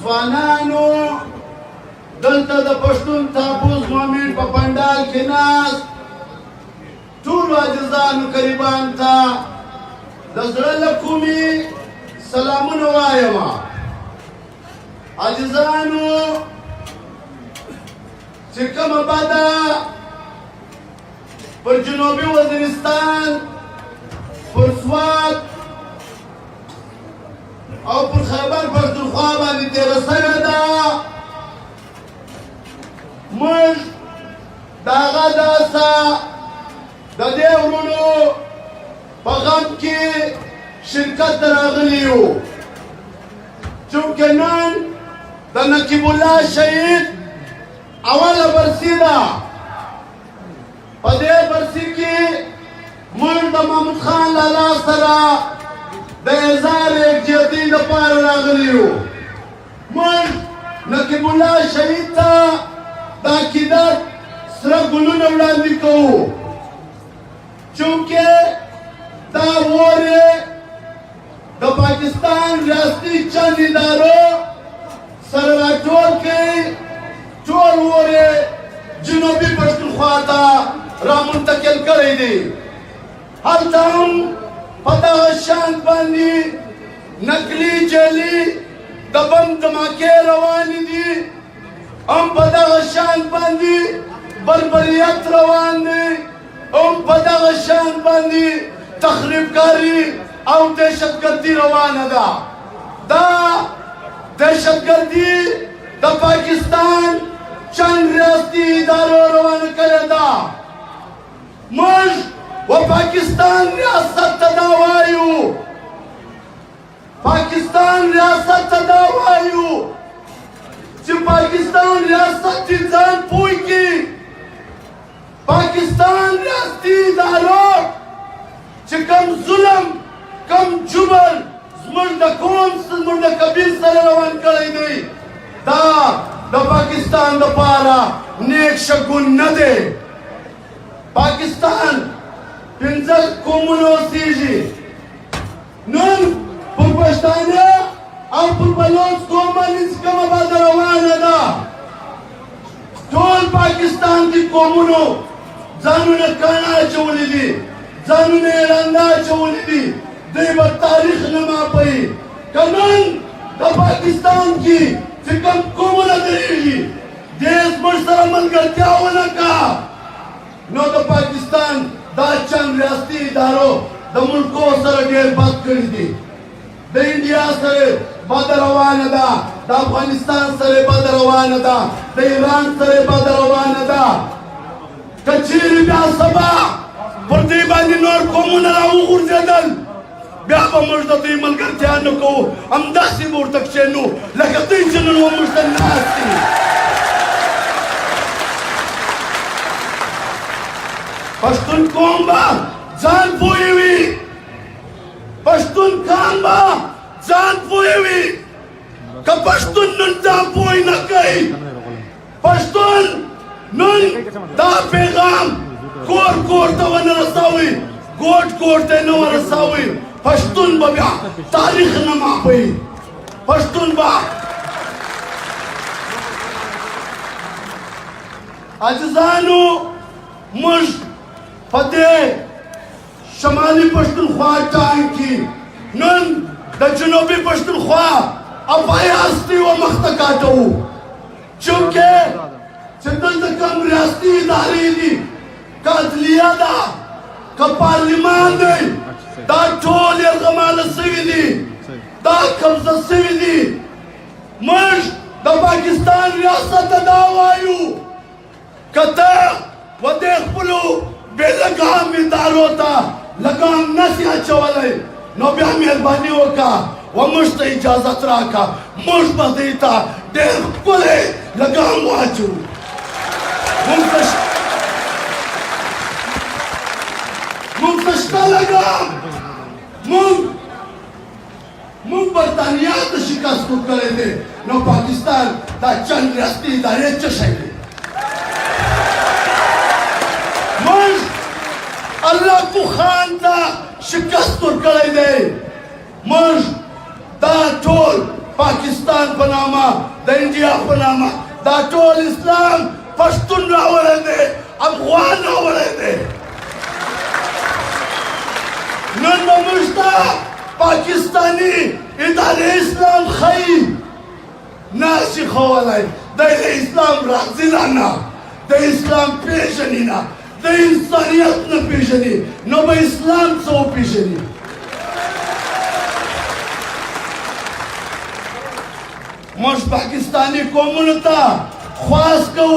ځوانانو دلته د پښتون تابوز مومن په پنډال کې ناست ټولو عاجزانو قریبانو ته د زړه له کومې سلامونه وایم. عاجزانو چې کومه بده پر جنوبي وزیرستان، پر سوات او پر خیبر پښتونخوا باندې تېره سوې ده، موږ د هغه داسه د دې ورونو په غم کې شرکت ته راغلي یو. چونکې نن د نقیب الله شهید اوله برسي ده. په دې برسي کې موږ د محمود خان لالا سره د اظهار یکجهتۍ لپاره راغلي یو. موږ نقیب الله شهید ته د عقیدت سره ګلونه وړاندې کوو، چونکې دا وورې د پاکستان ریاستي چند ادارو سره راټول کړي، ټول وورې جنوبي پښتونخوا ته رامنتقل کړی دی. هلته هم په دغه شان باندې نقلي جعلي د بم دماکې روانې دي، هم په دغه شان باندې بربریت روان دی، هم په دغه شان باندې تخریبکاري او دهشتګردي روانه ده. دا دهشتګردي د پاکستان چند ریاستي ادارو روانه کړې ده. موږ و پاکستان ریاست ته دا وایو، پاکستان ریاست ته دا وایو چې پاکستان ریاست دې ځان پوه کړي. پاکستان ریاستي ادارو چې کوم ظلم، کوم جبر زموږ د قوم، زموږ د قبیل سره روان کړی دی، دا د پاکستان لپاره نیک شګون نه دی. پاکستان پنځه قومونه اوسېږي. نن پر پښتانه او پر بلوڅ قوم باندې چې کومه بده روانه ده، ټول پاکستان کې قومونو ځانونه کاڼه اچولي دي، ځانونه یې ړانده اچولي دي. دوی به تاریخ نه ماپوي. که نن د پاکستان کې چې کوم قومونه درېږي دې زموږ سره ملګرتیا ونه کړه، نو د پاکستان دا چند ریاستي ادارو د ملکو سره ډېر بد کړي دي. د انډیا سره بده روانه ده، د افغانستان سره بده روانه ده، د ایران سره بده روانه ده. که چیرې بیا سبا پر دې باندې نور قومونه راوغورځېدل، بیا به موږ د دوی ملګرتیا نه کوو، همداسې به ورته کښېنو لکه دوی چې نن موږ ته ناست دي. پښتون قوم به ځان پوه وي، پښتون قام به ځان پوه وي. که پښتون نن ځان پوه نه کوي، پښتون نن دا پیغام کور کور ته ونه رسوي، ګوټ ګوټ ته نه ورسوي، پښتون به بیا تاریخ نه ماپوي. پښتون به عاجزانو موږ په دې شمالي پښتونخوا ټایم کې نن د جنوبي پښتونخوا افایاستي و مخته کاټو، چونکې چې دلته کوم ریاستي ادارې دي، که عدلیه ده، که پارلمان دی، دا ټول یرغماله سوي دي، دا قبضه سوي دي. موږ د پاکستان ریاست ته دا وایو، که ته و دې خپلو بې لګام ادارو ته لګام نسي اچولی، نو بیا مهرباني وکړه و موږ ته اجازت راکړه، موږ به دې ته ډېر ښکلی لګام واچوو. موږ ته شته لګام. موږ برطانیه ته شکست ورکړی دی، نو پاکستان دا چند ریاستي ادارې څه شی دی؟ موږ الله کو خان ته شکست ورکړی دی. موږ دا ټول پاکستان पाकिस्तान पनामा द इंडिया पनामा दा टोल इस्लाम पश्तून रावले दे अफगान रावले दे नन ममुश्ता पाकिस्तानी इदारे इस्लाम खाई नाशी खवालाई द इस्लाम राजिलाना द इस्लाम पेशनीना द इंसानियत न पेशनी नो ब इस्लाम सो पेशनी मोश पाकिस्तानी कोमुनता ख्वास को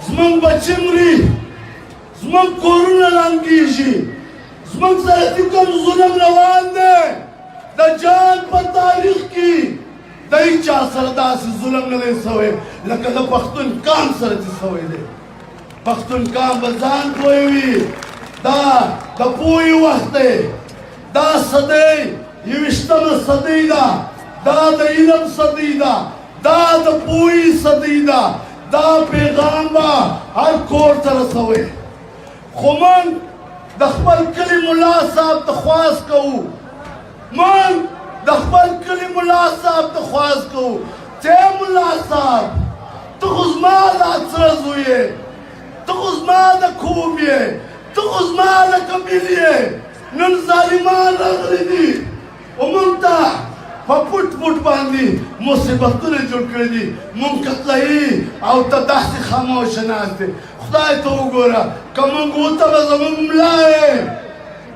ज़मंग बचिमरी ज़मंग कोरोना लांगीजी ज़मंग सरतिकम जुल्म रवान दे द जान पर तारीख की दई चा सरदा से जुल्म नले सवे लकद पख्तून काम सरति सवे दे पख्तून काम बजान कोई दा पूरी वक्ते दा सदे युष्टम सदीदा दा द इलम सदीदा दा द पूरी सदीदा दा पैगाम्बा हर कोर तरह सवे खुमन दखबल कली मुला साहब तख्वास कहू मन दखबल कली मुला साहब तख्वास कहू ते मुला साहब तो खुजमाल अचरज हुए तो खुजमाल खूबिए तो खुजमाल कबीलिए नन जालिमान रगदी उमंता फपुट पुट बांधी मुसीबत ने जुड़ कर दी मुमकत लही आउ तदासी खामोश नाते खुदा तो गोरा कमंगूता बज़मलाए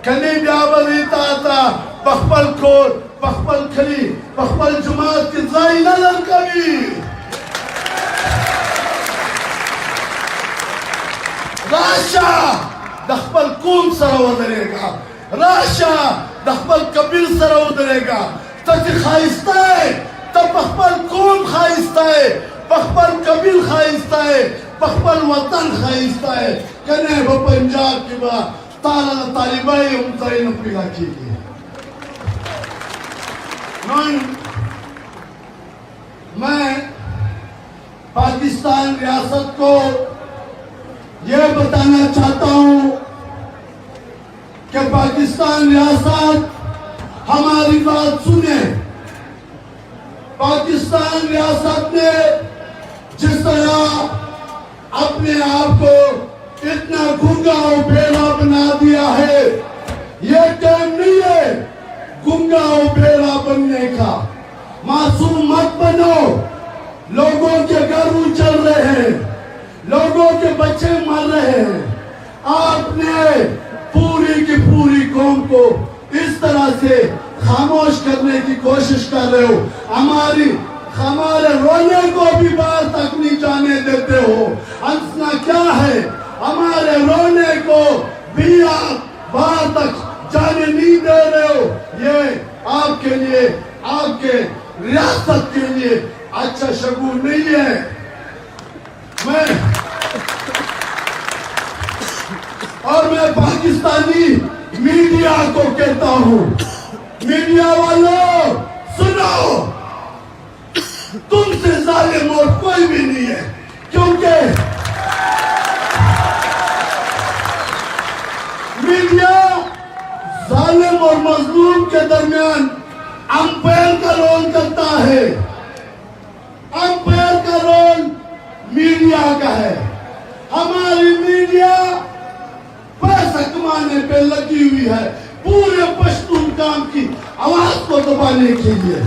कने ब्यावली ताता बखबल कोर बखबल खली बखबल जमात की जाइना लड़कवी राशा दखबल कौम सरा उधरेगा राशा दखबल कबीर सरा उधरेगा तक खाइस्ता है तब बखबल कौम खाइस्ता है बखबल कबीर खाइस्ता है बखबल वतन खाइस्ता है कने वो पंजाब की बात ताला तालिबाई उम्ताई न पिला की नॉन मैं पाकिस्तान रियासत को यह बताना चाहता हूं कि पाकिस्तान रियासत हमारी बात सुने पाकिस्तान रियासत ने जिस तरह अपने आप को इतना गूंगा और बेड़ा बना दिया है यह टाइम नहीं है गूंगा और बेड़ा बनने का मासूम मत बनो लोगों के घर उजड़ रहे हैं लोगों के बच्चे मर रहे हैं आपने पूरी की पूरी कौम को इस तरह से खामोश करने की कोशिश कर रहे हो हमारे रोने को भी बाहर तक नहीं जाने देते हो हंसना क्या है हमारे रोने को भी आप बाहर तक जाने नहीं दे रहे हो ये आपके लिए आपके रियासत के लिए अच्छा शगुन नहीं है मैं पाकिस्तानी मीडिया को कहता हूं मीडिया वालों सुनो तुमसे जालिम और कोई भी नहीं है क्योंकि मीडिया जालिम और मजलूम के दरमियान अंपायर का रोल करता है अंपायर का रोल मीडिया का है हमारी मीडिया पैसा कमाने पे लगी हुई है पूरे पश्तून काम की आवाज को दबाने के लिए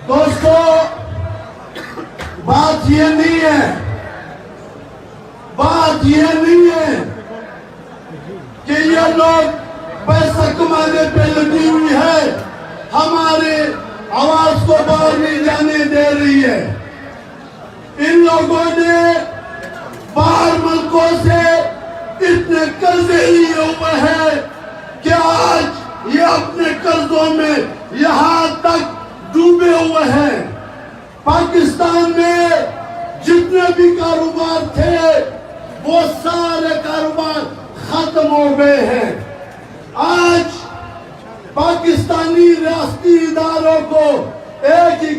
दोस्तों बात ये नहीं है बात ये नहीं है कि ये लोग पैसा कमाने पे लगी हुई है हमारे आवाज को बाहर नहीं जाने दे रही है इन लोगों ने बाहर मुल्कों से इतने कर्जे लिए हुए हैं कि आज ये अपने कर्जों में यहां तक डूबे हुए हैं पाकिस्तान में जितने भी कारोबार थे वो सारे कारोबार खत्म हो गए हैं आज पाकिस्तानी रियासती इदारे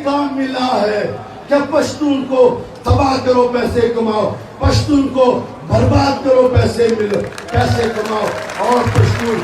काम मिला है कि पश्तून को तबाह करो, पैसे कमाओ, पश्तून को बर्बाद करो, पैसे कमाओ, और पश्तून